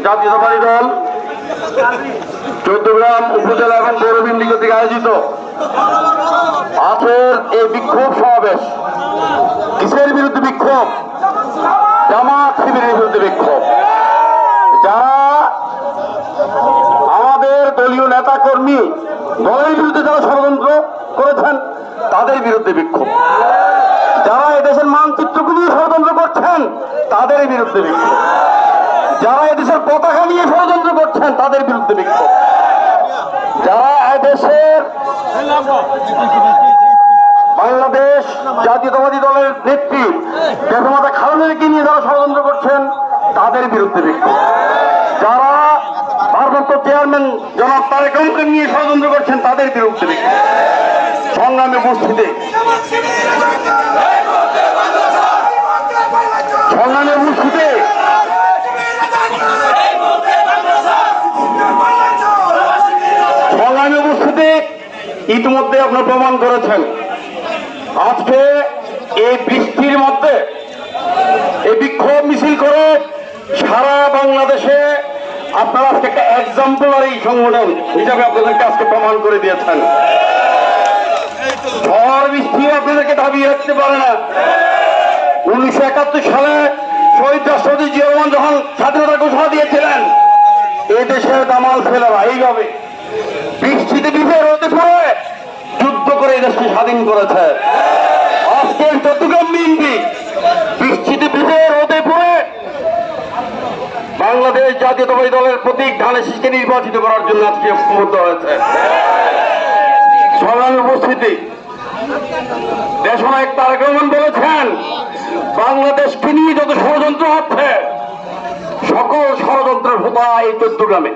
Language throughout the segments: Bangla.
জাতীয়তাবাদী দল চৌদ্দগ্রাম উপজেলা এবং পৌর বিএনপি কর্তৃক আয়োজিত আজকের এই বিক্ষোভ সমাবেশ কিসের বিরুদ্ধে বিক্ষোভ? জামাত শিবিরের বিরুদ্ধে বিক্ষোভ। যারা আমাদের দলীয় নেতা কর্মী দলের বিরুদ্ধে যারা ষড়যন্ত্র করেছেন তাদের বিরুদ্ধে বিক্ষোভ। যারা এদেশের মানচিত্রকে নিয়ে ষড়যন্ত্র করছেন তাদের বিরুদ্ধে বিক্ষোভ। যারা এদেশের পতাকা নিয়ে ষড়যন্ত্র করছেন তাদের বিরুদ্ধে বিক্ষোভ। যারা এদেশের বাংলাদেশ জাতীয়তাবাদী দলের নেত্রী দেশমাতা খালেদাকে নিয়ে যারা ষড়যন্ত্র করছেন তাদের বিরুদ্ধে বিক্ষোভ। যারা ভারপ্রাপ্ত চেয়ারম্যান জনাব তারেক রহমানকে নিয়ে ষড়যন্ত্র করছেন তাদের বিরুদ্ধে বিক্ষোভ। সংগ্রামে উপস্থিতি ইতিমধ্যে আপনারা প্রমাণ করেছেন। আজকে এই বৃষ্টির মধ্যে এই বিক্ষোভ মিছিল করে সারা বাংলাদেশে আপনারা আজকে একটা এক্সাম্পলারি সংগঠন হিসাবে আপনাদেরকে আজকে প্রমাণ করে দিয়েছেন। ঝড় বৃষ্টিও আপনাদেরকে দাবিয়ে রাখতে পারে না। 1971 সালে শহীদ রাষ্ট্রপতি জিয়া রহমান যখন স্বাধীনতার ঘোষণা দিয়েছিলেন এই দেশের দামাল ছেলেরা এইভাবে বৃষ্টিতে ভিজে রোদে পড়ে যুদ্ধ করে এই দেশকে স্বাধীন করেছে। আজকে চট্টগ্রাম বিএনপি বৃষ্টিতে ভিজে রোদে পড়ে বাংলাদেশ জাতীয়তাবাদী দলের প্রতীক ধানের শীষকে নির্বাচিত করার জন্য আজকে ঐক্যবদ্ধ হয়েছে। সংগ্রামী উপস্থিতি, দেশনায়ক তারেক রহমান বলেছেন বাংলাদেশকে নিয়ে যত ষড়যন্ত্র হচ্ছে সকল ষড়যন্ত্রের হোতা এই চট্টগ্রামে।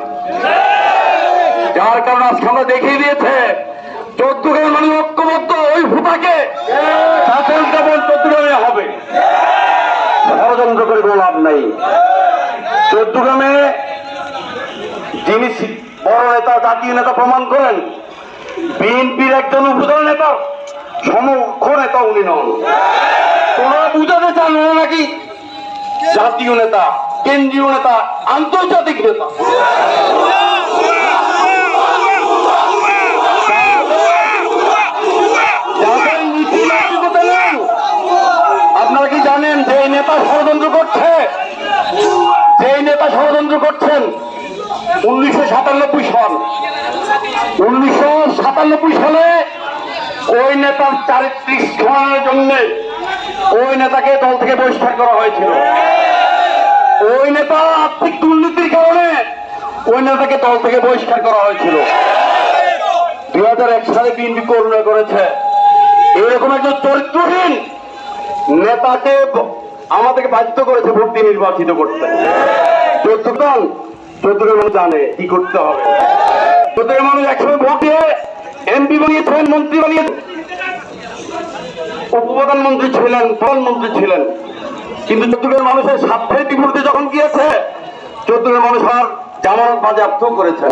যার কারণে আজকে আমরা দেখিয়ে দিয়েছে চট্টগ্রামের মানুষ ঐক্যবদ্ধ, ওই ভূতাকে শাসন কেবল চট্টগ্রামে হবে, ষড়যন্ত্র করে কোনো লাভ নাই। চট্টগ্রামে যিনি বড় নেতা জাতীয় নেতা প্রমাণ করেন বিএনপির একজন উপজেলা নেতা সমক্ষ নেতা উনি নন। তোমরা বুঝাতে চান না নাকি জাতীয় নেতা, কেন্দ্রীয় নেতা, আন্তর্জাতিক নেতা। আপনারা কি জানেন যে নেতা ষড়যন্ত্র করছে, যে নেতা ষড়যন্ত্র করছেন 1997 সাল, 1997 সালে ওই নেতার চারিত্রিক স্খলনের জন্য ওই নেতাকে দল থেকে বহিষ্কার করা হয়েছিল। ওই নেতা আর্থিক দুর্নীতির কারণে ওই নেতাকে দল থেকে বহিষ্কার করা হয়েছিল। 2001 সালে বিএনপি করুণা করেছে। এরকম একজন চরিত্রহীন নেতাকে আমাদেরকে বাধ্য করেছে ভোট দিয়ে নির্বাচিত করতে। চট্টগ্রাম মানুষ জানে কি করতে হবে। চট্টগ্রাম মানুষ একসময় ভোট দিয়ে এমপি বানিয়েছেন, মন্ত্রী বানিয়েছেন, উপপ্রধানমন্ত্রী ছিলেন, প্রধানমন্ত্রী ছিলেন, কিন্তু চট্টগ্রাম মানুষের স্বার্থের বিপরীতে যখন গিয়েছে চট্টগ্রাম মানুষ আর জামানত বাজেয়াপ্ত করেছেন।